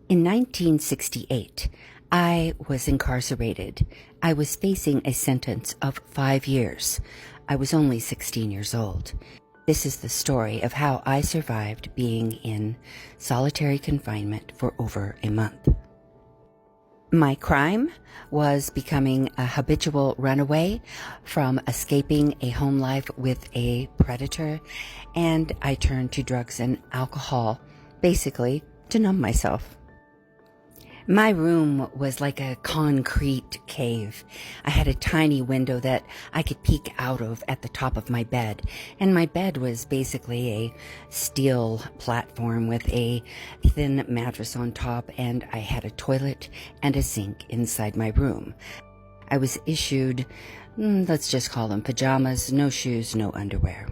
In 1968, I was incarcerated. I was facing a sentence of 5 years. I was only 16 years old. This is the story of how I survived being in solitary confinement for over a month. My crime was becoming a habitual runaway from escaping a home life with a predator, and I turned to drugs and alcohol, basically to numb myself. My room was like a concrete cave. I had a tiny window that I could peek out of at the top of my bed, and my bed was basically a steel platform with a thin mattress on top, and I had a toilet and a sink inside my room. I was issued, let's just call them pajamas, no shoes, no underwear.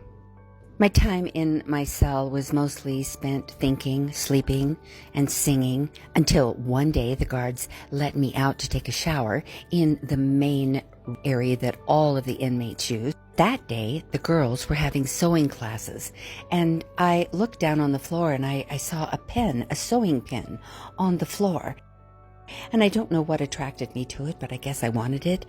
My time in my cell was mostly spent thinking, sleeping, and singing until one day the guards let me out to take a shower in the main area that all of the inmates use. That day, the girls were having sewing classes, and I looked down on the floor and I saw a sewing pen on the floor. And I don't know what attracted me to it, but I guess I wanted it.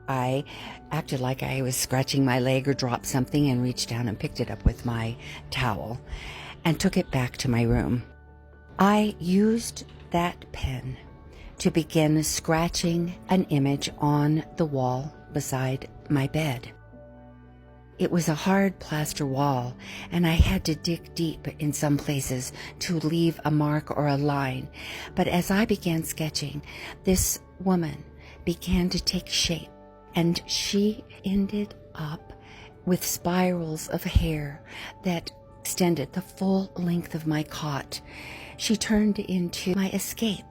I acted like I was scratching my leg or dropped something and reached down and picked it up with my towel and took it back to my room. I used that pen to begin scratching an image on the wall beside my bed. It was a hard plaster wall, and I had to dig deep in some places to leave a mark or a line. But as I began sketching, this woman began to take shape. And she ended up with spirals of hair that extended the full length of my cot. She turned into my escape.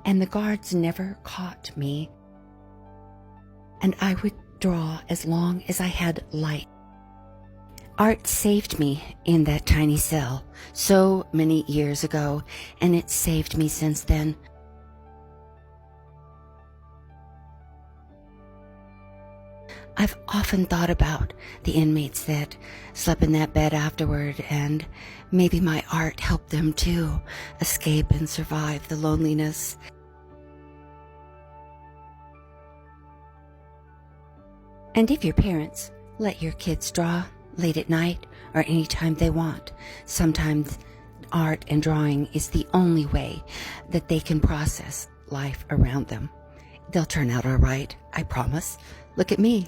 And the guards never caught me. And I would draw as long as I had light. Art saved me in that tiny cell so many years ago, and it's saved me since then. I've often thought about the inmates that slept in that bed afterward, and maybe my art helped them too escape and survive the loneliness. And if your parents let your kids draw late at night or anytime they want, sometimes art and drawing is the only way that they can process life around them. They'll turn out all right, I promise. Look at me.